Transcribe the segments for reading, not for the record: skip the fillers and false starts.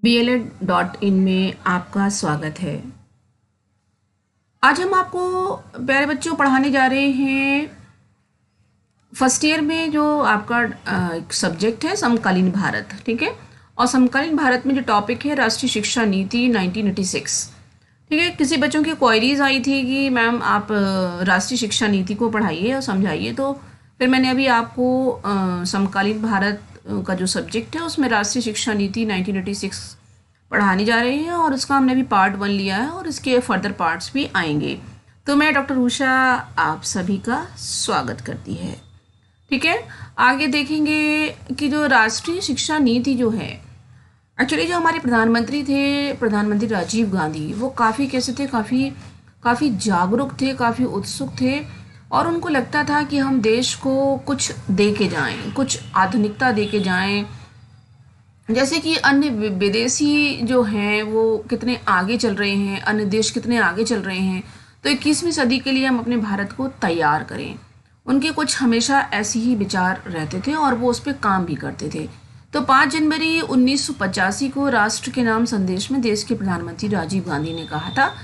BLED.in में आपका स्वागत है। आज हम आपको प्यारे बच्चों पढ़ाने जा रहे हैं फर्स्ट ईयर में जो आपका एक सब्जेक्ट है समकालीन भारत, ठीक है। और समकालीन भारत में जो टॉपिक है राष्ट्रीय शिक्षा नीति 1986, ठीक है। किसी बच्चों की क्वेरीज आई थी कि मैम आप राष्ट्रीय शिक्षा नीति को पढ़ाइए और समझाइए, तो फिर मैंने अभी आपको समकालीन भारत का जो सब्जेक्ट है उसमें राष्ट्रीय शिक्षा नीति 1986 पढ़ाने जा रहे हैं और उसका हमने अभी पार्ट 1 लिया है और इसके फर्दर पार्ट्स भी आएंगे। तो मैं डॉक्टर उषा आप सभी का स्वागत करती है, ठीक है। आगे देखेंगे कि जो राष्ट्रीय शिक्षा नीति जो है, एक्चुअली जो हमारे प्रधानमंत्री थे, प्रधानमंत्री राजीव गांधी, वो काफ़ी कैसे थे, काफ़ी जागरूक थे, काफ़ी उत्सुक थे और उनको लगता था कि हम देश को कुछ दे के जाएँ, कुछ आधुनिकता दे के जाएँ। जैसे कि अन्य विदेशी जो हैं वो कितने आगे चल रहे हैं, अन्य देश कितने आगे चल रहे हैं, तो 21वीं सदी के लिए हम अपने भारत को तैयार करें। उनके कुछ हमेशा ऐसे ही विचार रहते थे और वो उस पर काम भी करते थे। तो 5 जनवरी 1985 को राष्ट्र के नाम संदेश में देश के प्रधानमंत्री राजीव गांधी ने कहा था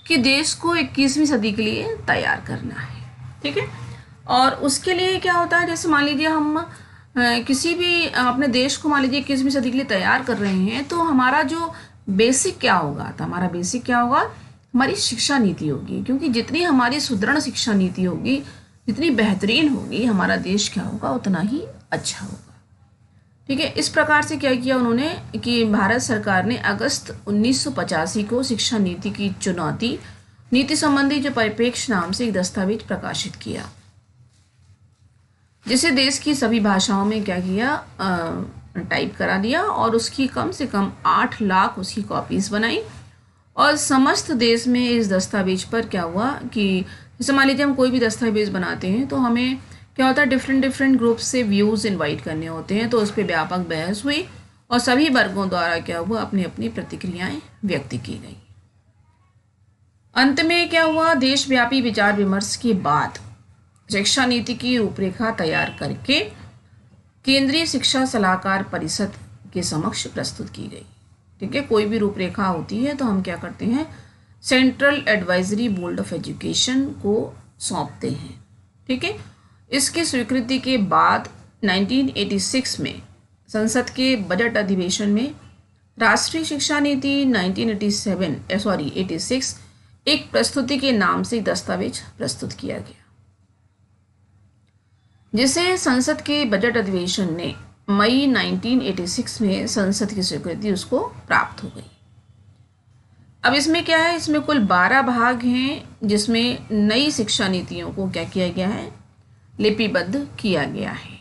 कि देश को 21वीं सदी के लिए तैयार करना है, ठीक है। और उसके लिए क्या होता है, जैसे मान लीजिए हम किसी भी अपने देश को मान लीजिए 21वीं सदी के लिए तैयार कर रहे हैं, तो हमारा जो बेसिक क्या होगा, तो हमारा बेसिक क्या होगा, हमारी शिक्षा नीति होगी। क्योंकि जितनी हमारी सुदृढ़ शिक्षा नीति होगी, जितनी बेहतरीन होगी, हमारा देश क्या होगा उतना ही अच्छा होगा, ठीक है। इस प्रकार से क्या किया उन्होंने कि भारत सरकार ने अगस्त 1985 को शिक्षा नीति की चुनौती नीति संबंधी जो परिप्रेक्ष्य नाम से एक दस्तावेज प्रकाशित किया, जिसे देश की सभी भाषाओं में क्या किया, टाइप करा दिया और उसकी कम से कम 8 लाख उसकी कॉपीज़ बनाई। और समस्त देश में इस दस्तावेज पर क्या हुआ कि जैसे मान लीजिए हम कोई भी दस्तावेज बनाते हैं तो हमें क्या होता है, डिफरेंट ग्रुप से व्यूज़ इनवाइट करने होते हैं, तो उस पर व्यापक बहस हुई और सभी वर्गों द्वारा क्या हुआ, अपनी अपनी प्रतिक्रियाएं व्यक्त की गई। अंत में क्या हुआ, देशव्यापी विचार विमर्श के बाद शिक्षा नीति की रूपरेखा तैयार करके केंद्रीय शिक्षा सलाहकार परिषद के समक्ष प्रस्तुत की गई, ठीक है। कोई भी रूपरेखा होती है तो हम क्या करते हैं, central advisory board of education को सौंपते हैं, ठीक है। इसकी स्वीकृति के बाद 1986 में संसद के बजट अधिवेशन में राष्ट्रीय शिक्षा नीति 86 एक प्रस्तुति के नाम से दस्तावेज प्रस्तुत किया गया, जिसे संसद के बजट अधिवेशन ने मई 1986 में संसद की स्वीकृति उसको प्राप्त हो गई। अब इसमें क्या है, इसमें कुल 12 भाग हैं, जिसमें नई शिक्षा नीतियों को क्या किया गया है, लिपिबद्ध किया गया है।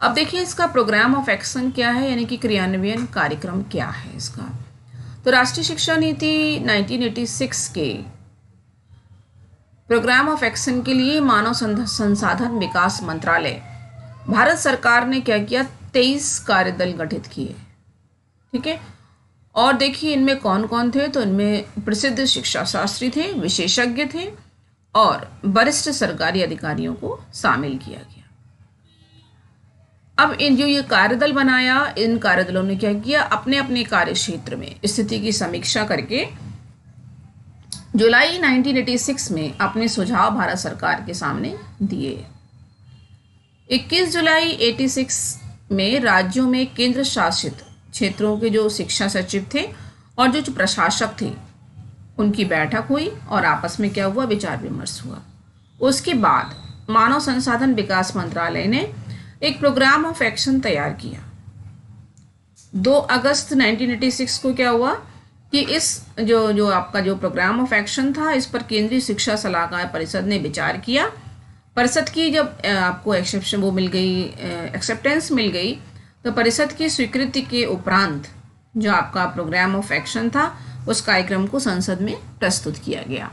अब देखिए इसका प्रोग्राम ऑफ एक्शन क्या है, यानी कि क्रियान्वयन कार्यक्रम क्या है इसका। तो राष्ट्रीय शिक्षा नीति 1986 के प्रोग्राम ऑफ एक्शन के लिए मानव संसाधन विकास मंत्रालय भारत सरकार ने क्या किया, 23 कार्यदल गठित किए, ठीक है। और देखिए इनमें कौन कौन थे, तो इनमें प्रसिद्ध शिक्षा शास्त्री थे, विशेषज्ञ थे और वरिष्ठ सरकारी अधिकारियों को शामिल किया गया। अब इन जो ये कार्यदल बनाया, इन कार्यदलों ने क्या किया, अपने अपने कार्य क्षेत्र में स्थिति की समीक्षा करके जुलाई 1986 में अपने सुझाव भारत सरकार के सामने दिए। 21 जुलाई 86 में राज्यों में केंद्र शासित क्षेत्रों के जो शिक्षा सचिव थे और जो प्रशासक थे उनकी बैठक हुई और आपस में क्या हुआ, विचार विमर्श हुआ। उसके बाद मानव संसाधन विकास मंत्रालय ने एक प्रोग्राम ऑफ एक्शन तैयार किया। 2 अगस्त 1986 को क्या हुआ कि इस जो आपका जो प्रोग्राम ऑफ एक्शन था, इस पर केंद्रीय शिक्षा सलाहकार परिषद ने विचार किया। परिषद की जब आपको एक्सेप्शन वो मिल गई, एक्सेप्टेंस मिल गई, तो परिषद की स्वीकृति के उपरांत जो आपका प्रोग्राम ऑफ एक्शन था उस कार्यक्रम को संसद में प्रस्तुत किया गया।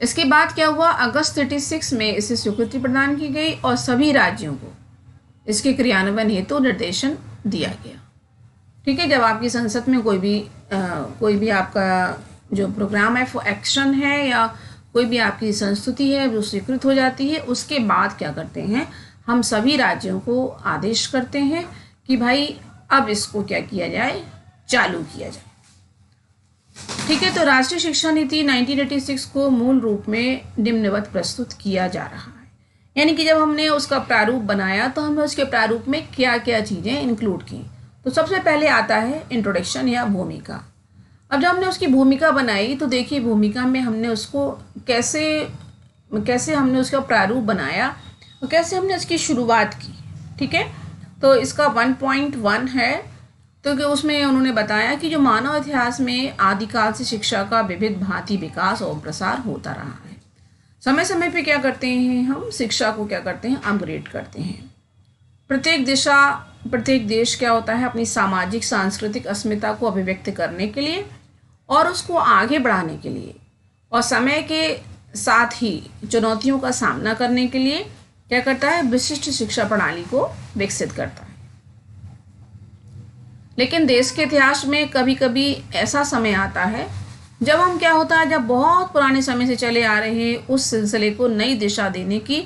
इसके बाद क्या हुआ, अगस्त 86 में इसे स्वीकृति प्रदान की गई और सभी राज्यों को इसके क्रियान्वयन हेतु निर्देशन दिया गया, ठीक है। जब आपकी संसद में कोई भी आपका जो प्रोग्राम ऑफ एक्शन है या कोई भी आपकी संस्तुति है जो स्वीकृत हो जाती है, उसके बाद क्या करते हैं, हम सभी राज्यों को आदेश करते हैं कि भाई अब इसको क्या किया जाए, चालू किया जाए। ठीक है, तो राष्ट्रीय शिक्षा नीति 1986 को मूल रूप में निम्नवत प्रस्तुत किया जा रहा है। यानी कि जब हमने उसका प्रारूप बनाया तो हमने उसके प्रारूप में क्या क्या चीज़ें इंक्लूड की। तो सबसे पहले आता है इंट्रोडक्शन या भूमिका। अब जब हमने उसकी भूमिका बनाई तो देखिए भूमिका में हमने उसको कैसे हमने उसका प्रारूप बनाया और कैसे हमने उसकी शुरुआत की। ठीक है, तो इसका 1.1 है, तो कि उसमें उन्होंने बताया कि जो मानव इतिहास में आदिकाल से शिक्षा का विविध भांति विकास और प्रसार होता रहा है। समय समय पे क्या करते हैं, हम शिक्षा को क्या करते हैं, अपग्रेड करते हैं। प्रत्येक देश क्या होता है, अपनी सामाजिक सांस्कृतिक अस्मिता को अभिव्यक्त करने के लिए और उसको आगे बढ़ाने के लिए और समय के साथ ही चुनौतियों का सामना करने के लिए क्या करता है, विशिष्ट शिक्षा प्रणाली को विकसित करता है। लेकिन देश के इतिहास में कभी कभी ऐसा समय आता है जब हम क्या होता है, जब बहुत पुराने समय से चले आ रहे उस सिलसिले को नई दिशा देने की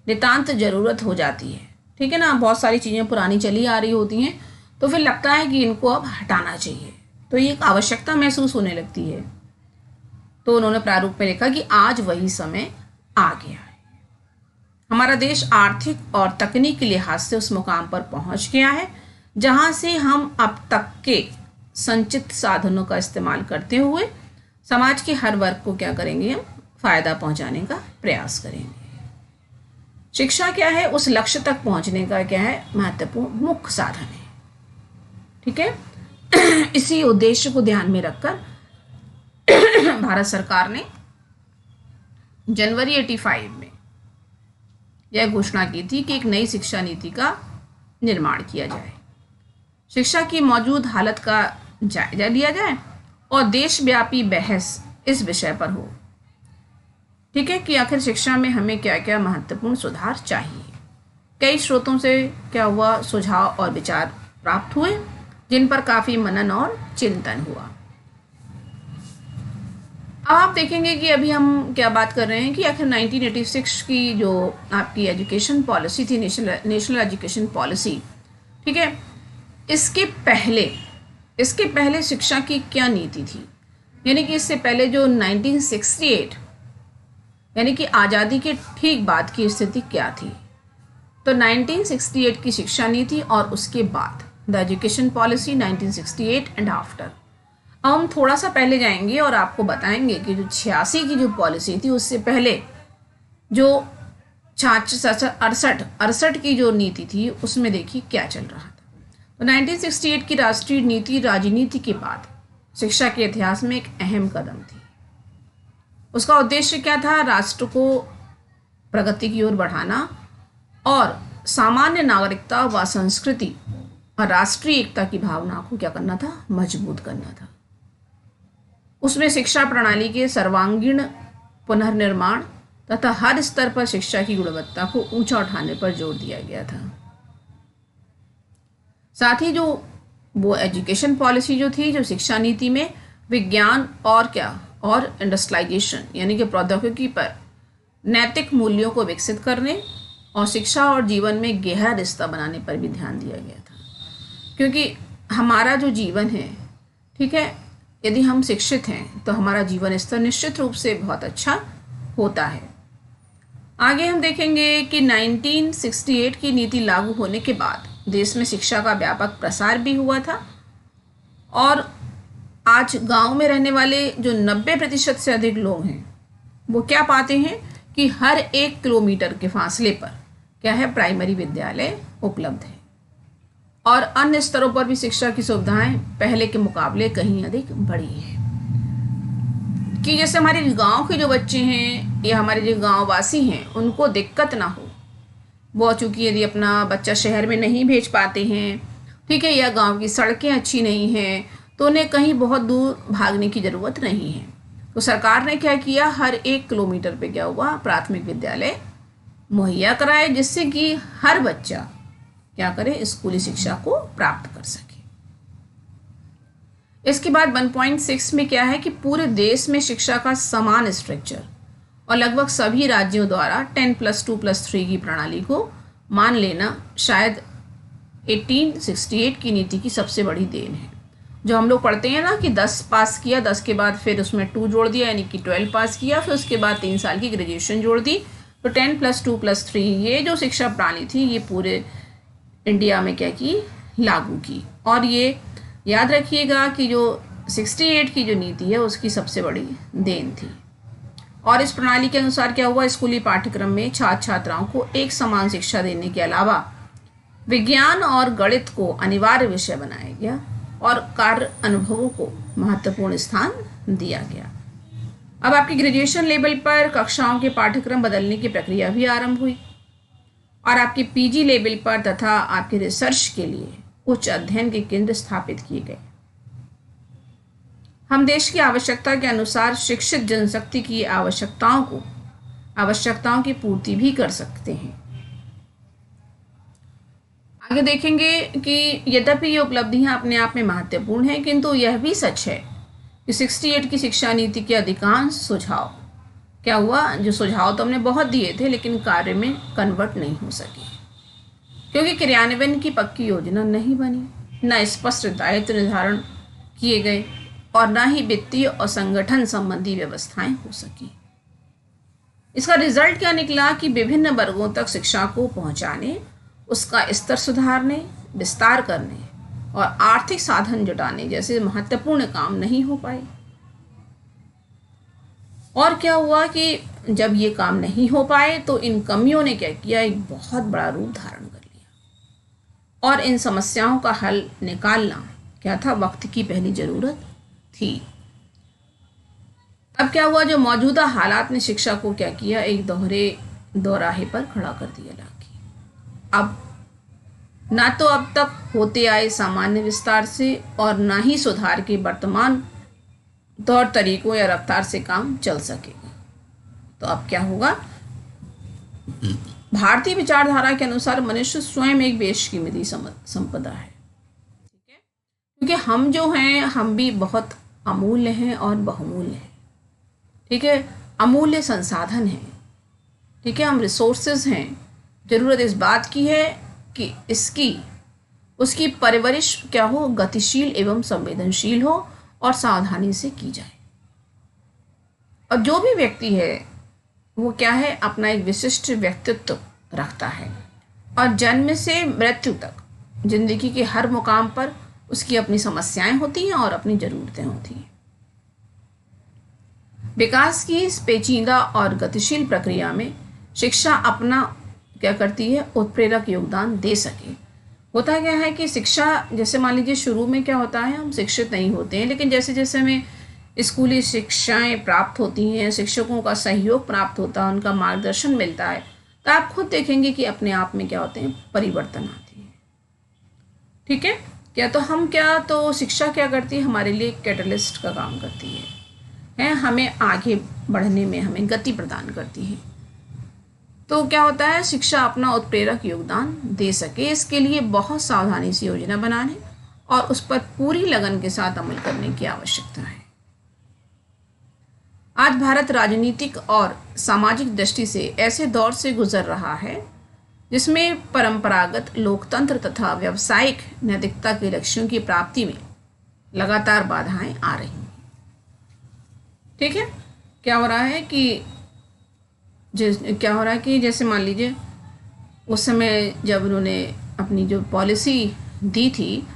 नितांत ज़रूरत हो जाती है। ठीक है ना, बहुत सारी चीज़ें पुरानी चली आ रही होती हैं तो फिर लगता है कि इनको अब हटाना चाहिए, तो ये एक आवश्यकता महसूस होने लगती है। तो उन्होंने प्रारूप में लिखा कि आज वही समय आ गया है। हमारा देश आर्थिक और तकनीकी लिहाज से उस मुकाम पर पहुंच गया है जहां से हम अब तक के संचित साधनों का इस्तेमाल करते हुए समाज के हर वर्ग को क्या करेंगे, हम फायदा पहुंचाने का प्रयास करेंगे। शिक्षा क्या है, उस लक्ष्य तक पहुंचने का क्या है, महत्वपूर्ण मुख्य साधन है। ठीक है, इसी उद्देश्य को ध्यान में रखकर भारत सरकार ने जनवरी 85 में यह घोषणा की थी कि एक नई शिक्षा नीति का निर्माण किया जाए, शिक्षा की मौजूद हालत का जायजा लिया जाए और देशव्यापी बहस इस विषय पर हो। ठीक है, कि आखिर शिक्षा में हमें क्या क्या महत्वपूर्ण सुधार चाहिए। कई स्रोतों से क्या हुआ, सुझाव और विचार प्राप्त हुए जिन पर काफ़ी मनन और चिंतन हुआ। अब आप देखेंगे कि अभी हम क्या बात कर रहे हैं कि आखिर 1986 की जो आपकी एजुकेशन पॉलिसी थी, नेशनल एजुकेशन पॉलिसी, ठीक है, इसके पहले शिक्षा की क्या नीति थी। यानी कि इससे पहले जो 1968 यानी कि आज़ादी के ठीक बाद की स्थिति क्या थी। तो 1968 की शिक्षा नीति और उसके बाद the education policy 1968 and after. अब हम थोड़ा सा पहले जाएंगे और आपको बताएंगे कि जो 86 की जो पॉलिसी थी उससे पहले जो 68 की जो नीति थी उसमें देखिए क्या चल रहा था। तो 1968 की राष्ट्रीय नीति राजनीति के बाद शिक्षा के इतिहास में एक अहम कदम थी। उसका उद्देश्य क्या था, राष्ट्र को प्रगति की ओर बढ़ाना और सामान्य नागरिकता व संस्कृति और राष्ट्रीय एकता की भावना को क्या करना था, मजबूत करना था। उसमें शिक्षा प्रणाली के सर्वांगीण पुनर्निर्माण तथा हर स्तर पर शिक्षा की गुणवत्ता को ऊंचा उठाने पर जोर दिया गया था। साथ ही जो वो एजुकेशन पॉलिसी जो थी, जो शिक्षा नीति में विज्ञान और इंडस्ट्रियलाइजेशन यानी कि प्रौद्योगिकी पर नैतिक मूल्यों को विकसित करने और शिक्षा और जीवन में गहरा रिश्ता बनाने पर भी ध्यान दिया गया था। क्योंकि हमारा जो जीवन है, ठीक है, यदि हम शिक्षित हैं तो हमारा जीवन स्तर निश्चित रूप से बहुत अच्छा होता है। आगे हम देखेंगे कि 1968 की नीति लागू होने के बाद देश में शिक्षा का व्यापक प्रसार भी हुआ था और आज गांव में रहने वाले जो 90% से अधिक लोग हैं वो क्या पाते हैं कि हर 1 किलोमीटर के फासले पर क्या है, प्राइमरी विद्यालय उपलब्ध है और अन्य स्तरों पर भी शिक्षा की सुविधाएं पहले के मुकाबले कहीं अधिक बढ़ी है। कि जैसे हमारे गांव के जो बच्चे हैं या हमारे जो गांव वासी हैं उनको दिक्कत ना हो, वो चूँकि यदि अपना बच्चा शहर में नहीं भेज पाते हैं, ठीक है, या गांव की सड़कें अच्छी नहीं हैं तो उन्हें कहीं बहुत दूर भागने की ज़रूरत नहीं है। तो सरकार ने क्या किया, हर 1 किलोमीटर पे क्या हुआ, प्राथमिक विद्यालय मुहैया कराए जिससे कि हर बच्चा क्या करे, स्कूली शिक्षा को प्राप्त कर सके। इसके बाद 1.6 में क्या है कि पूरे देश में शिक्षा का समान स्ट्रक्चर और लगभग सभी राज्यों द्वारा 10+2+3 की प्रणाली को मान लेना शायद 1868 की नीति की सबसे बड़ी देन है। जो हम लोग पढ़ते हैं ना कि 10 पास किया, 10 के बाद फिर उसमें 2 जोड़ दिया, यानी कि 12 पास किया, फिर उसके बाद 3 साल की ग्रेजुएशन जोड़ दी, तो 10 + 2 + 3, ये जो शिक्षा प्रणाली थी ये पूरे इंडिया में क्या की, लागू की। और ये याद रखिएगा कि जो 68 की जो नीति है उसकी सबसे बड़ी देन थी। और इस प्रणाली के अनुसार क्या हुआ, स्कूली पाठ्यक्रम में छात्र छात्राओं को एक समान शिक्षा देने के अलावा विज्ञान और गणित को अनिवार्य विषय बनाया गया और कार्य अनुभवों को महत्वपूर्ण स्थान दिया गया। अब आपकी ग्रेजुएशन लेवल पर कक्षाओं के पाठ्यक्रम बदलने की प्रक्रिया भी आरंभ हुई और आपके पीजी लेवल पर तथा आपके रिसर्च के लिए उच्च अध्ययन के केंद्र स्थापित किए गए। हम देश की आवश्यकता के अनुसार शिक्षित जनशक्ति की आवश्यकताओं की पूर्ति भी कर सकते हैं। आगे देखेंगे कि यद्यपि ये उपलब्धियां अपने आप में महत्वपूर्ण हैं, किंतु यह भी सच है कि 68 की शिक्षा नीति के अधिकांश सुझाव क्या हुआ, जो सुझाव तो हमने बहुत दिए थे लेकिन कार्य में कन्वर्ट नहीं हो सके, क्योंकि क्रियान्वयन की पक्की योजना नहीं बनी, न स्पष्ट दायित्व निर्धारण किए गए और न ही वित्तीय और संगठन संबंधी व्यवस्थाएं हो सकी। इसका रिजल्ट क्या निकला कि विभिन्न वर्गों तक शिक्षा को पहुंचाने, उसका स्तर सुधारने, विस्तार करने और आर्थिक साधन जुटाने जैसे महत्वपूर्ण काम नहीं हो पाए। और क्या हुआ कि जब ये काम नहीं हो पाए तो इन कमियों ने क्या किया, एक बहुत बड़ा रूप धारण कर लिया और इन समस्याओं का हल निकालना क्या था, वक्त की पहली जरूरत थी। अब क्या हुआ, जो मौजूदा हालात ने शिक्षा को क्या किया, एक दोराहे पर खड़ा कर दिया लाके। अब ना तो अब तक होते आए सामान्य विस्तार से और ना ही सुधार के वर्तमान तौर तरीकों या रफ्तार से काम चल सकेगा। तो अब क्या होगा, भारतीय विचारधारा के अनुसार मनुष्य स्वयं एक बेशकीमती संपदा है, ठीक है, क्योंकि हम जो हैं हम भी बहुत अमूल्य हैं और बहुमूल्य हैं, ठीक है, अमूल्य संसाधन हैं, ठीक है, हम रिसोर्सेज हैं। जरूरत इस बात की है कि उसकी परवरिश क्या हो, गतिशील एवं संवेदनशील हो और सावधानी से की जाए। और जो भी व्यक्ति है वो क्या है, अपना एक विशिष्ट व्यक्तित्व रखता है और जन्म से मृत्यु तक जिंदगी के हर मुकाम पर उसकी अपनी समस्याएं होती हैं और अपनी जरूरतें होती हैं। विकास की इस पेचीदा और गतिशील प्रक्रिया में शिक्षा अपना क्या करती है, उत्प्रेरक योगदान दे सके। होता क्या है कि शिक्षा, जैसे मान लीजिए शुरू में क्या होता है, हम शिक्षित नहीं होते हैं, लेकिन जैसे जैसे हमें स्कूली शिक्षाएं प्राप्त होती हैं, शिक्षकों का सहयोग प्राप्त होता है, उनका मार्गदर्शन मिलता है, तो आप खुद देखेंगे कि अपने आप में क्या होते हैं, परिवर्तन आते हैं, ठीक है। तो शिक्षा क्या करती है, हमारे लिए कैटलिस्ट का काम करती है, हमें आगे बढ़ने में हमें गति प्रदान करती है। तो क्या होता है, शिक्षा अपना उत्प्रेरक योगदान दे सके, इसके लिए बहुत सावधानी से योजना बनाने और उस पर पूरी लगन के साथ अमल करने की आवश्यकता है। आज भारत राजनीतिक और सामाजिक दृष्टि से ऐसे दौर से गुजर रहा है जिसमें परंपरागत लोकतंत्र तथा व्यावसायिक नैतिकता के लक्ष्यों की प्राप्ति में लगातार बाधाएं आ रही हैं, ठीक है। क्या हो रहा है कि जैसे मान लीजिए उस समय जब उन्होंने अपनी जो पॉलिसी दी थी,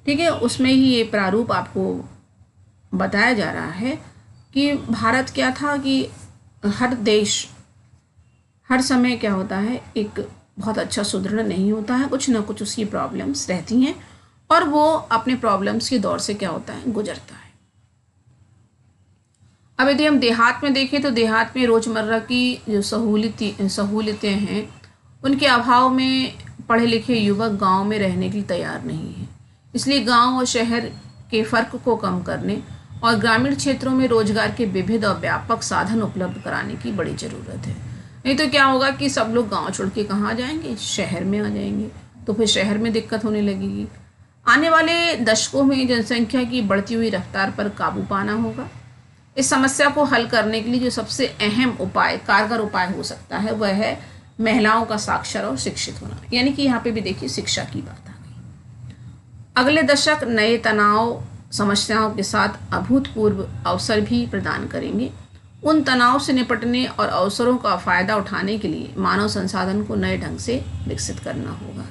ठीक है, उसमें ही ये प्रारूप आपको बताया जा रहा है कि भारत क्या था कि हर देश हर समय क्या होता है, एक बहुत अच्छा सुदृढ़ नहीं होता है, कुछ ना कुछ उसकी प्रॉब्लम्स रहती हैं और वो अपने प्रॉब्लम्स के दौर से क्या होता है, गुजरता है। अब यदि हम देहात में देखें तो देहात में रोज़मर्रा की जो सहूलियतें हैं उनके अभाव में पढ़े लिखे युवक गांव में रहने के लिए तैयार नहीं हैं। इसलिए गांव और शहर के फ़र्क को कम करने और ग्रामीण क्षेत्रों में रोजगार के विविध और व्यापक साधन उपलब्ध कराने की बड़ी ज़रूरत है। नहीं तो क्या होगा कि सब लोग गांव छोड़ के कहाँ जाएंगे, शहर में आ जाएंगे, तो फिर शहर में दिक्कत होने लगेगी। आने वाले दशकों में जनसंख्या की बढ़ती हुई रफ्तार पर काबू पाना होगा। इस समस्या को हल करने के लिए जो सबसे अहम उपाय, कारगर उपाय हो सकता है, वह है महिलाओं का साक्षर और शिक्षित होना, यानी कि यहाँ पे भी देखिए शिक्षा की बात आ गई। अगले दशक नए तनाव समस्याओं के साथ अभूतपूर्व अवसर भी प्रदान करेंगे। उन तनाव से निपटने और अवसरों का फायदा उठाने के लिए मानव संसाधन को नए ढंग से विकसित करना होगा।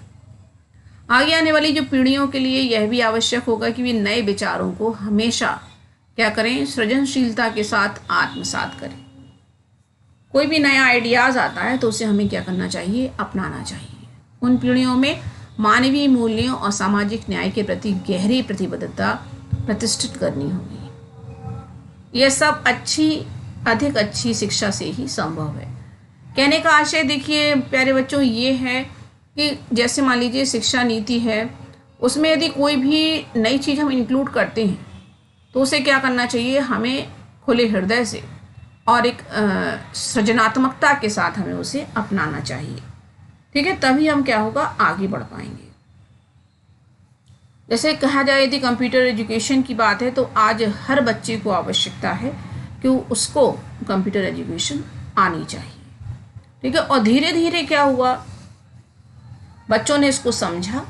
आगे आने वाली जो पीढ़ियों के लिए यह भी आवश्यक होगा कि वे नए विचारों को हमेशा क्या करें, सृजनशीलता के साथ आत्मसात करें। कोई भी नया आइडियाज आता है तो उसे हमें क्या करना चाहिए, अपनाना चाहिए। उन पीढ़ियों में मानवीय मूल्यों और सामाजिक न्याय के प्रति गहरी प्रतिबद्धता प्रतिष्ठित करनी होगी। यह सब अधिक अच्छी शिक्षा से ही संभव है। कहने का आशय देखिए प्यारे बच्चों ये है कि जैसे मान लीजिए शिक्षा नीति है, उसमें यदि कोई भी नई चीज़ हम इंक्लूड करते हैं तो उसे क्या करना चाहिए, हमें खुले हृदय से और एक सृजनात्मकता के साथ हमें उसे अपनाना चाहिए। ठीक है, तभी हम क्या होगा, आगे बढ़ पाएंगे। जैसे कहा जाए यदि कंप्यूटर एजुकेशन की बात है तो आज हर बच्चे को आवश्यकता है कि उसको कंप्यूटर एजुकेशन आनी चाहिए। ठीक है, और धीरे धीरे क्या हुआ, बच्चों ने इसको समझा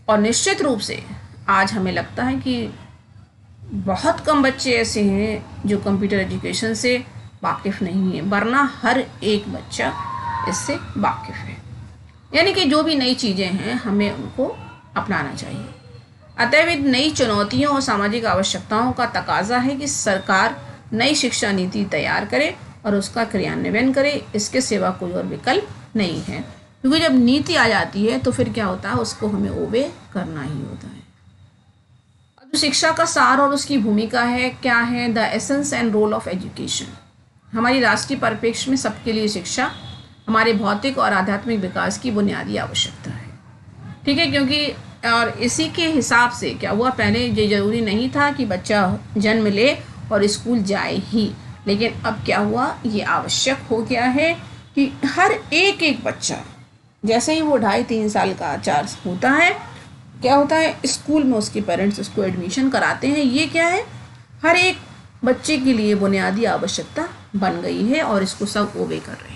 और निश्चित रूप से आज हमें लगता है कि बहुत कम बच्चे ऐसे हैं जो कंप्यूटर एजुकेशन से वाकिफ़ नहीं है, वरना हर एक बच्चा इससे वाकिफ़ है। यानी कि जो भी नई चीज़ें हैं हमें उनको अपनाना चाहिए। अतएव इन नई चुनौतियों और सामाजिक आवश्यकताओं का तकाजा है कि सरकार नई शिक्षा नीति तैयार करे और उसका क्रियान्वयन करे। इसके सिवा कोई और विकल्प नहीं है, क्योंकि जब नीति आ जाती है तो फिर क्या होता है, उसको हमें ओबे करना ही होता है। जो शिक्षा का सार और उसकी भूमिका है क्या है, the essence and role of education. हमारी राष्ट्रीय परिप्रेक्ष्य में सबके लिए शिक्षा हमारे भौतिक और आध्यात्मिक विकास की बुनियादी आवश्यकता है। ठीक है, क्योंकि और इसी के हिसाब से क्या हुआ, पहले ये जरूरी नहीं था कि बच्चा जन्म ले और स्कूल जाए ही, लेकिन अब क्या हुआ, ये आवश्यक हो गया है कि हर एक बच्चा जैसे ही वो 2.5-3 साल का 4 होता है, क्या होता है, स्कूल में उसके पेरेंट्स उसको एडमिशन कराते हैं। ये क्या है, हर एक बच्चे के लिए बुनियादी आवश्यकता बन गई है और इसको सब ओबे कर रहे हैं।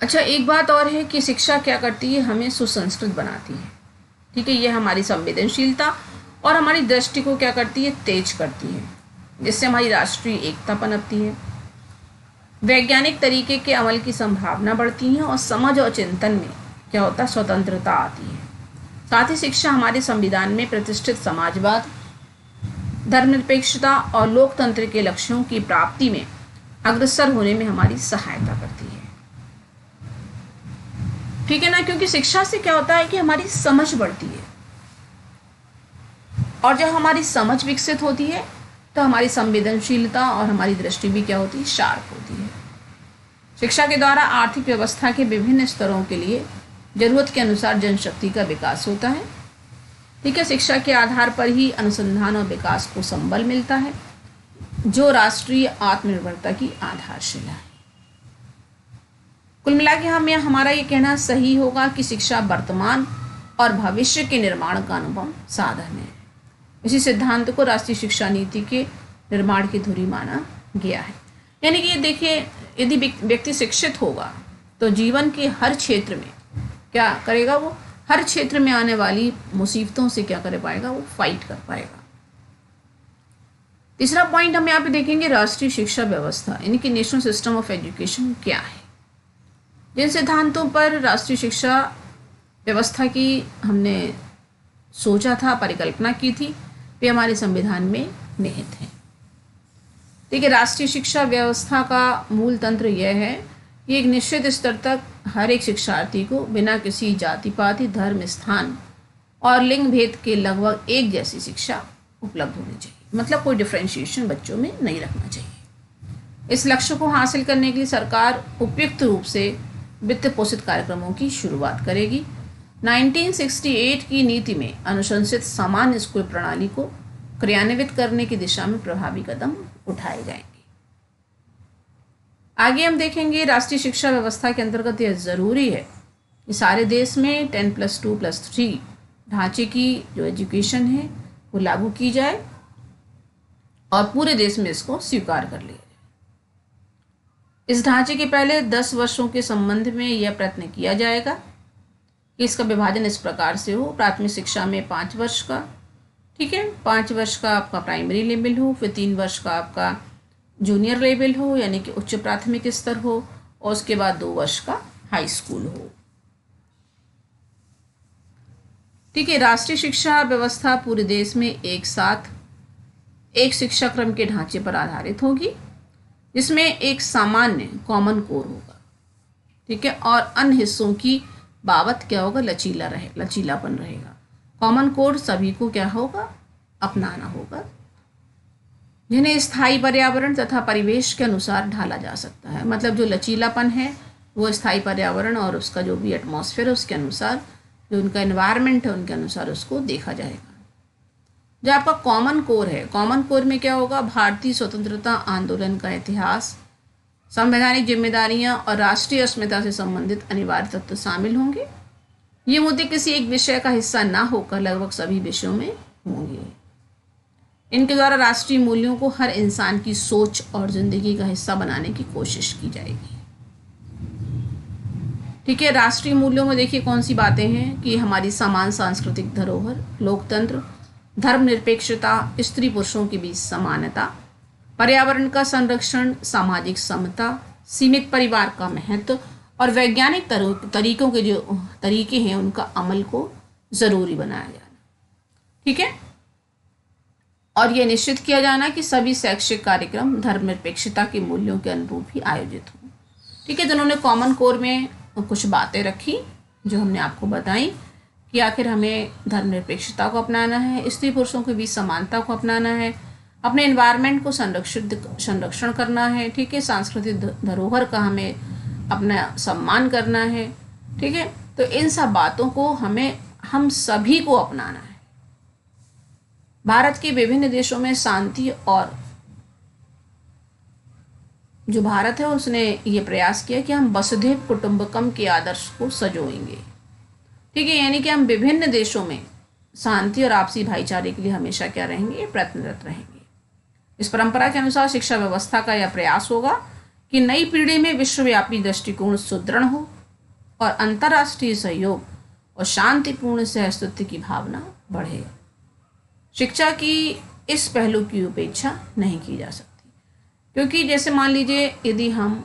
अच्छा, एक बात और है कि शिक्षा क्या करती है, हमें सुसंस्कृत बनाती है। ठीक है, ये हमारी संवेदनशीलता और हमारी दृष्टि को क्या करती है, तेज करती है, जिससे हमारी राष्ट्रीय एकता पनपती है, वैज्ञानिक तरीके के अमल की संभावना बढ़ती है और समझ और चिंतन में क्या होता है, स्वतंत्रता आती है। साथ ही शिक्षा हमारे संविधान में प्रतिष्ठित समाजवाद, धर्मनिरपेक्षता और लोकतंत्र के लक्ष्यों की प्राप्ति में अग्रसर होने में हमारी सहायता करती है। ठीक है ना, क्योंकि शिक्षा से क्या होता है कि हमारी समझ बढ़ती है, और जब हमारी समझ विकसित होती है तो हमारी संवेदनशीलता और हमारी दृष्टि भी क्या होती है, शार्प होती है। शिक्षा के द्वारा आर्थिक व्यवस्था के विभिन्न स्तरों के लिए जरूरत के अनुसार जनशक्ति का विकास होता है। ठीक है, शिक्षा के आधार पर ही अनुसंधान और विकास को संबल मिलता है, जो राष्ट्रीय आत्मनिर्भरता की आधारशिला है। कुल मिला के हमारा ये कहना सही होगा कि शिक्षा वर्तमान और भविष्य के निर्माण का अनुपम साधन है। इसी सिद्धांत को राष्ट्रीय शिक्षा नीति के निर्माण की धुरी माना गया है। यानी कि ये देखिए, यदि व्यक्ति शिक्षित होगा तो जीवन के हर क्षेत्र में क्या करेगा, वो हर क्षेत्र में आने वाली मुसीबतों से क्या कर पाएगा, वो फाइट कर पाएगा। तीसरा पॉइंट हम यहाँ पे देखेंगे, राष्ट्रीय शिक्षा व्यवस्था यानी कि नेशनल सिस्टम ऑफ एजुकेशन क्या है। जिन सिद्धांतों पर राष्ट्रीय शिक्षा व्यवस्था की हमने सोचा था, परिकल्पना की थी, वे हमारे संविधान में निहित हैं। देखिए, राष्ट्रीय शिक्षा व्यवस्था का मूल तंत्र यह है कि एक निश्चित स्तर तक हर एक शिक्षार्थी को बिना किसी जाति पाति, धर्म, स्थान और लिंग भेद के लगभग एक जैसी शिक्षा उपलब्ध होनी चाहिए। मतलब कोई डिफ्रेंशिएशन बच्चों में नहीं रखना चाहिए। इस लक्ष्य को हासिल करने के लिए सरकार उपयुक्त रूप से वित्त पोषित कार्यक्रमों की शुरुआत करेगी। 1968 की नीति में अनुशंसित सामान्य स्कूल प्रणाली को क्रियान्वित करने की दिशा में प्रभावी कदम उठाए जाएंगे। आगे हम देखेंगे, राष्ट्रीय शिक्षा व्यवस्था के अंतर्गत यह जरूरी है कि सारे देश में 10+2+3 ढांचे की जो एजुकेशन है वो लागू की जाए और पूरे देश में इसको स्वीकार कर लिया जाए। इस ढांचे के पहले 10 वर्षों के संबंध में यह प्रयत्न किया जाएगा कि इसका विभाजन इस प्रकार से हो। प्राथमिक शिक्षा में 5 वर्ष का, ठीक है, 5 वर्ष का आपका प्राइमरी लेवल हो, फिर 3 वर्ष का आपका जूनियर लेवल हो यानी कि उच्च प्राथमिक स्तर हो, और उसके बाद 2 वर्ष का हाई स्कूल हो। ठीक है, राष्ट्रीय शिक्षा व्यवस्था पूरे देश में एक साथ एक शिक्षा क्रम के ढांचे पर आधारित होगी, जिसमें एक सामान्य कॉमन कोर होगा, ठीक है, और अन्य हिस्सों की बाबत क्या होगा, लचीलापन रहेगा। कॉमन कोर सभी को क्या होगा, अपनाना होगा, जिन्हें स्थायी पर्यावरण तथा परिवेश के अनुसार ढाला जा सकता है। मतलब जो लचीलापन है वो स्थायी पर्यावरण और उसका जो भी एटमॉस्फेयर है उसके अनुसार, जो उनका एनवायरनमेंट है उनके अनुसार उसको देखा जाएगा। जो आपका कॉमन कोर है, कॉमन कोर में क्या होगा, भारतीय स्वतंत्रता आंदोलन का इतिहास, संवैधानिक जिम्मेदारियां और राष्ट्रीय अस्मिता से संबंधित अनिवार्य तत्व शामिल होंगे। ये मुद्दे किसी एक विषय का हिस्सा ना होकर लगभग सभी विषयों में होंगे। इनके द्वारा राष्ट्रीय मूल्यों को हर इंसान की सोच और जिंदगी का हिस्सा बनाने की कोशिश की जाएगी। ठीक है, राष्ट्रीय मूल्यों में देखिए कौन सी बातें हैं कि हमारी समान सांस्कृतिक धरोहर, लोकतंत्र, धर्मनिरपेक्षता, स्त्री पुरुषों के बीच समानता, पर्यावरण का संरक्षण, सामाजिक समता, सीमित परिवार का महत्व और वैज्ञानिक तरीकों के जो तरीके हैं उनका अमल को जरूरी बनाया जाना। ठीक है, और यह निश्चित किया जाना कि सभी शैक्षिक कार्यक्रम धर्मनिरपेक्षता के मूल्यों के अनुरूप ही आयोजित हों। ठीक है, तो उन्होंने कॉमन कोर में कुछ बातें रखी जो हमने आपको बताई कि आखिर हमें धर्मनिरपेक्षता को अपनाना है, स्त्री पुरुषों के बीच समानता को अपनाना है, अपने एनवायरनमेंट को संरक्षण करना है, ठीक है, सांस्कृतिक धरोहर का हमें अपना सम्मान करना है। ठीक है, तो इन सब बातों को हम सभी को अपनाना है। भारत के विभिन्न देशों में शांति और जो भारत है उसने ये प्रयास किया कि हम वसुधैव कुटुंबकम के आदर्श को सजोएंगे। ठीक है, यानी कि हम विभिन्न देशों में शांति और आपसी भाईचारे के लिए हमेशा क्या रहेंगे, प्रयत्नरत रहेंगे। इस परंपरा के अनुसार शिक्षा व्यवस्था का यह प्रयास होगा कि नई पीढ़ी में विश्वव्यापी दृष्टिकोण सुदृढ़ हो और अंतर्राष्ट्रीय सहयोग और शांतिपूर्ण सहअस्तित्व की भावना बढ़े। शिक्षा की इस पहलू की उपेक्षा नहीं की जा सकती, क्योंकि जैसे मान लीजिए यदि हम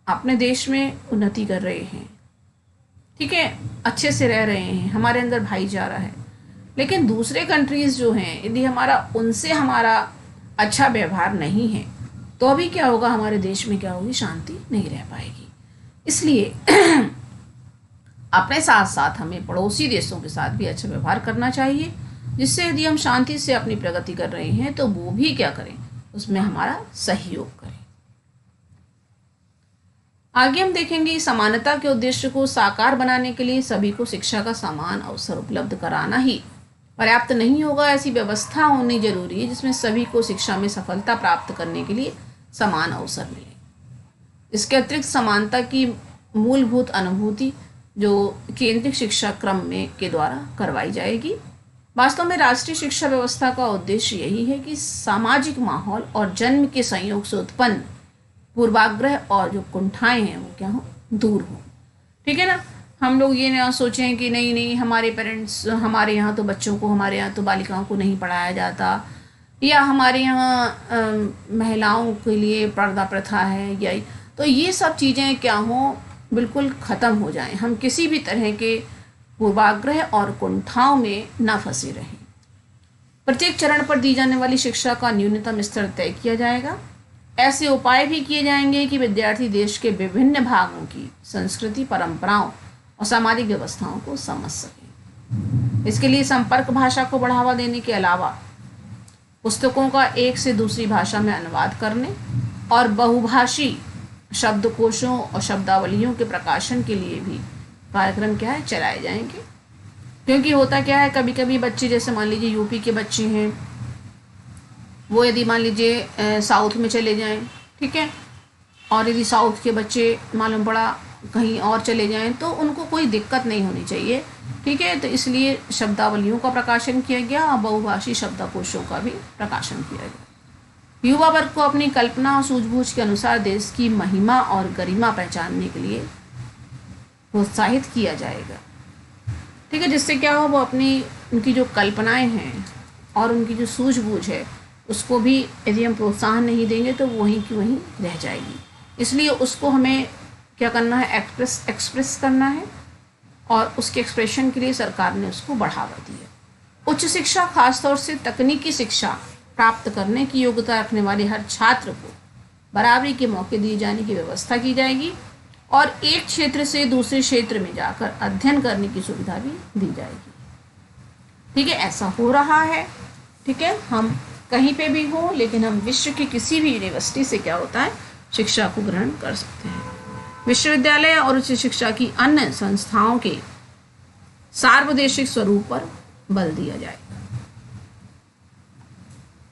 अपने देश में उन्नति कर रहे हैं, ठीक है, अच्छे से रह रहे हैं, हमारे अंदर भाईचारा है, लेकिन दूसरे कंट्रीज़ जो हैं यदि उनसे हमारा अच्छा व्यवहार नहीं है तो अभी क्या होगा, हमारे देश में क्या होगी, शांति नहीं रह पाएगी। इसलिए अपने साथ साथ हमें पड़ोसी देशों के साथ भी अच्छा व्यवहार करना चाहिए, जिससे यदि हम शांति से अपनी प्रगति कर रहे हैं तो वो भी क्या करें, उसमें हमारा सहयोग करें। आगे हम देखेंगे समानता के उद्देश्य को साकार बनाने के लिए सभी को शिक्षा का समान अवसर उपलब्ध कराना ही पर्याप्त नहीं होगा। ऐसी व्यवस्था होनी जरूरी है जिसमें सभी को शिक्षा में सफलता प्राप्त करने के लिए समान अवसर मिले। इसके अतिरिक्त समानता की मूलभूत अनुभूति जो केंद्रीय शिक्षा क्रम में के द्वारा करवाई जाएगी। वास्तव में राष्ट्रीय शिक्षा व्यवस्था का उद्देश्य यही है कि सामाजिक माहौल और जन्म के संयोग से उत्पन्न पूर्वाग्रह और जो कुंठाएं हैं वो क्या हो, दूर हो। ठीक है ना, हम लोग ये ना सोचें कि नहीं हमारे पेरेंट्स, हमारे यहाँ तो बच्चों को, हमारे यहाँ तो बालिकाओं को नहीं पढ़ाया जाता, या हमारे यहाँ महिलाओं के लिए पर्दा प्रथा है, या तो ये सब चीज़ें क्या हों, बिल्कुल ख़त्म हो जाएं। हम किसी भी तरह के पूर्वाग्रह और कुंठाओं में न फंसे रहें। प्रत्येक चरण पर दी जाने वाली शिक्षा का न्यूनतम स्तर तय किया जाएगा। ऐसे उपाय भी किए जाएंगे कि विद्यार्थी देश के विभिन्न भागों की संस्कृति, परंपराओं और सामाजिक व्यवस्थाओं को समझ सकें। इसके लिए संपर्क भाषा को बढ़ावा देने के अलावा पुस्तकों का एक से दूसरी भाषा में अनुवाद करने और बहुभाषी शब्दकोशों और शब्दावलियों के प्रकाशन के लिए भी कार्यक्रम क्या है, चलाए जाएंगे। क्योंकि होता क्या है, कभी कभी बच्चे, जैसे मान लीजिए यूपी के बच्चे हैं, वो यदि मान लीजिए साउथ में चले जाएं, ठीक है, और यदि साउथ के बच्चे मालूम पड़ा कहीं और चले जाएं तो उनको कोई दिक्कत नहीं होनी चाहिए। ठीक है, तो इसलिए शब्दावलियों का प्रकाशन किया गया और बहुभाषी शब्दकोशों का भी प्रकाशन किया गया। युवा वर्ग को अपनी कल्पना और सूझबूझ के अनुसार देश की महिमा और गरिमा पहचानने के लिए प्रोत्साहित किया जाएगा। ठीक है, जिससे क्या हो, वो अपनी उनकी जो कल्पनाएं हैं और उनकी जो सूझबूझ है उसको भी यदि हम प्रोत्साहन नहीं देंगे तो वहीं की वहीं रह जाएगी। इसलिए उसको हमें क्या करना है, एक्सप्रेस करना है, और उसके एक्सप्रेशन के लिए सरकार ने उसको बढ़ावा दिया। उच्च शिक्षा, खासतौर से तकनीकी शिक्षा प्राप्त करने की योग्यता रखने वाले हर छात्र को बराबरी के मौके दिए जाने की व्यवस्था की जाएगी और एक क्षेत्र से दूसरे क्षेत्र में जाकर अध्ययन करने की सुविधा भी दी जाएगी। ठीक है, ऐसा हो रहा है। ठीक है, हम कहीं पे भी हो, लेकिन हम विश्व की किसी भी यूनिवर्सिटी से क्या होता है, शिक्षा को ग्रहण कर सकते हैं। विश्वविद्यालय और उच्च शिक्षा की अन्य संस्थाओं के सार्वदेशिक स्वरूप पर बल दिया जाएगा।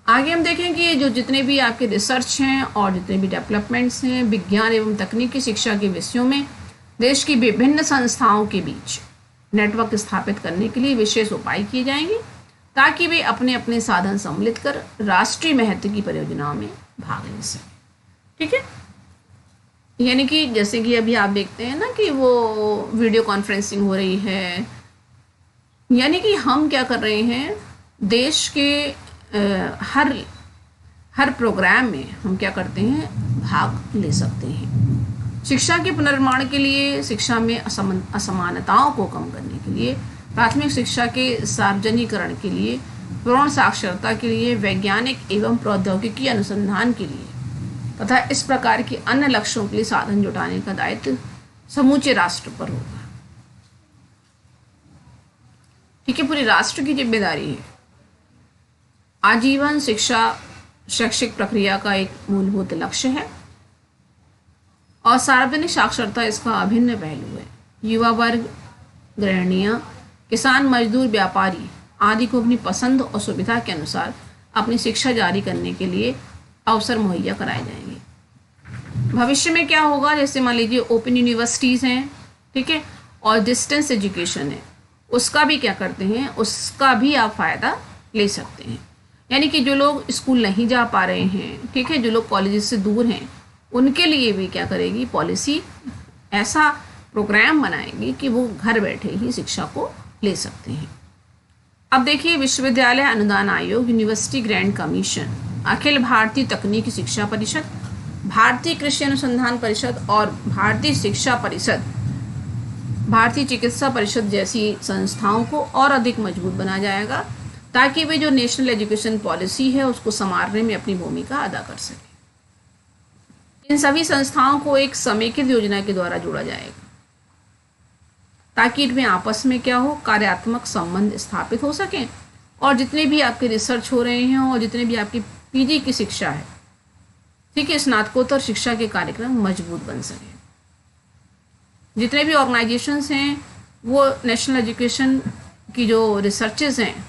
आगे हम देखें कि जो जितने भी आपके रिसर्च हैं और जितने भी डेवलपमेंट्स हैं विज्ञान एवं तकनीकी शिक्षा के विषयों में देश की विभिन्न संस्थाओं के बीच नेटवर्क स्थापित करने के लिए विशेष उपाय किए जाएंगे ताकि वे अपने अपने साधन सम्मिलित कर राष्ट्रीय महत्व की परियोजनाओं में भाग ले सकें। ठीक है, यानी कि जैसे कि अभी आप देखते हैं ना कि वो वीडियो कॉन्फ्रेंसिंग हो रही है, यानी कि हम क्या कर रहे हैं, देश के हर प्रोग्राम में हम क्या करते हैं, भाग ले सकते हैं। शिक्षा के पुनर्निर्माण के लिए, शिक्षा में असमानताओं को कम करने के लिए, प्राथमिक शिक्षा के सार्वजनिकरण के लिए, पूर्ण साक्षरता के लिए, वैज्ञानिक एवं प्रौद्योगिकी अनुसंधान के लिए तथा इस प्रकार के अन्य लक्ष्यों के लिए साधन जुटाने का दायित्व समूचे राष्ट्र पर होगा। ठीक है, पूरे राष्ट्र की जिम्मेदारी है। आजीवन शिक्षा शैक्षिक प्रक्रिया का एक मूलभूत लक्ष्य है और सार्वजनिक साक्षरता इसका अभिन्न पहलू है। युवा वर्ग, गृहिणियां, किसान, मजदूर, व्यापारी आदि को अपनी पसंद और सुविधा के अनुसार अपनी शिक्षा जारी करने के लिए अवसर मुहैया कराए जाएंगे। भविष्य में क्या होगा, जैसे मान लीजिए ओपन यूनिवर्सिटीज़ हैं, ठीक है, और डिस्टेंस एजुकेशन है, उसका भी क्या करते हैं, उसका भी आप फ़ायदा ले सकते हैं। यानी कि जो लोग स्कूल नहीं जा पा रहे हैं, ठीक है, जो लोग कॉलेज से दूर हैं, उनके लिए भी क्या करेगी पॉलिसी, ऐसा प्रोग्राम बनाएगी कि वो घर बैठे ही शिक्षा को ले सकते हैं। अब देखिए, विश्वविद्यालय अनुदान आयोग, university grant commission, Akhil Bharatiya तकनीकी शिक्षा परिषद, भारतीय कृषि अनुसंधान परिषद और भारतीय शिक्षा परिषद, भारतीय चिकित्सा परिषद जैसी संस्थाओं को और अधिक मजबूत बनाया जाएगा ताकि वे जो नेशनल एजुकेशन पॉलिसी है उसको संवारने में अपनी भूमिका अदा कर सकें। इन सभी संस्थाओं को एक समेकित योजना के द्वारा जोड़ा जाएगा ताकि इनमें आपस में क्या हो, कार्यात्मक संबंध स्थापित हो सकें और जितने भी आपके रिसर्च हो रहे हैं और जितने भी आपकी पीजी की शिक्षा है, ठीक है, स्नातकोत्तर शिक्षा के कार्यक्रम मजबूत बन सकें। जितने भी ऑर्गेनाइजेशंस हैं वो नेशनल एजुकेशन की जो रिसर्चेज हैं,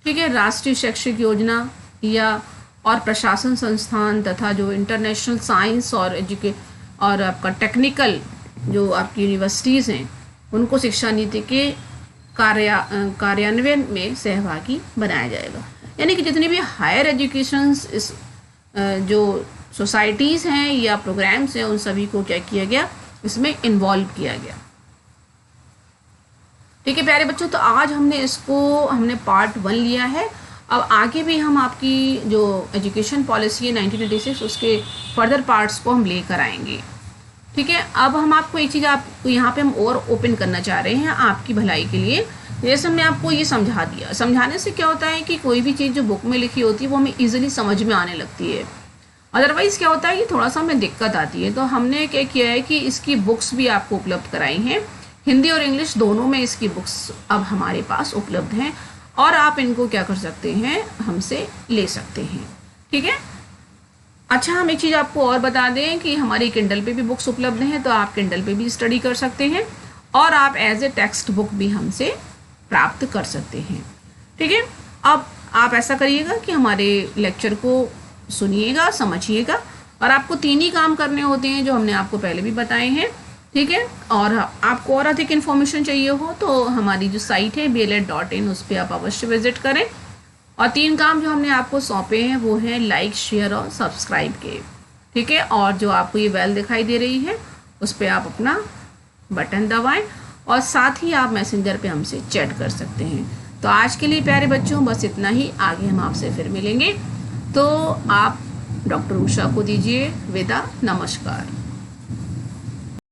ठीक है, राष्ट्रीय शैक्षिक योजना या और प्रशासन संस्थान तथा जो इंटरनेशनल साइंस और आपका टेक्निकल जो आपकी यूनिवर्सिटीज़ हैं उनको शिक्षा नीति के कार्यान्वयन में सहभागी बनाया जाएगा। यानी कि जितनी भी हायर एजुकेशंस इस जो सोसाइटीज़ हैं या प्रोग्राम्स हैं उन सभी को क्या किया गया, इसमें इन्वॉल्व किया गया। ठीक है प्यारे बच्चों, तो आज हमने पार्ट 1 लिया है। अब आगे भी हम आपकी जो एजुकेशन पॉलिसी है 1986 उसके फर्दर पार्ट्स को हम लेकर आएंगे। ठीक है, अब हम आपको एक चीज़ आपको यहाँ पे हम और ओपन करना चाह रहे हैं आपकी भलाई के लिए। जैसे हमने आपको ये समझा दिया, समझाने से क्या होता है कि कोई भी चीज़ जो बुक में लिखी होती है वो हमें ईजिली समझ में आने लगती है। अदरवाइज़ क्या होता है कि थोड़ा सा हमें दिक्कत आती है। तो हमने क्या किया है कि इसकी बुक्स भी आपको उपलब्ध कराई हैं, हिंदी और इंग्लिश दोनों में इसकी बुक्स अब हमारे पास उपलब्ध हैं और आप इनको क्या कर सकते हैं, हमसे ले सकते हैं। ठीक है, अच्छा हम एक चीज़ आपको और बता दें कि हमारी किंडल पे भी बुक्स उपलब्ध हैं, तो आप किंडल पे भी स्टडी कर सकते हैं और आप एज ए टेक्स्ट बुक भी हमसे प्राप्त कर सकते हैं। ठीक है, अब आप ऐसा करिएगा कि हमारे लेक्चर को सुनिएगा, समझिएगा और आपको 3 ही काम करने होते हैं जो हमने आपको पहले भी बताए हैं। ठीक है, और आपको और अधिक इन्फॉर्मेशन चाहिए हो तो हमारी जो साइट है BLED.in उस पर आप अवश्य विजिट करें और 3 काम जो हमने आपको सौंपे हैं वो हैं लाइक, शेयर और सब्सक्राइब के। ठीक है, और जो आपको ये बेल दिखाई दे रही है उस पर आप अपना बटन दबाएं और साथ ही आप मैसेंजर पे हमसे चैट कर सकते हैं। तो आज के लिए प्यारे बच्चों बस इतना ही, आगे हम आपसे फिर मिलेंगे। तो आप डॉक्टर उषा को दीजिए विदा, नमस्कार।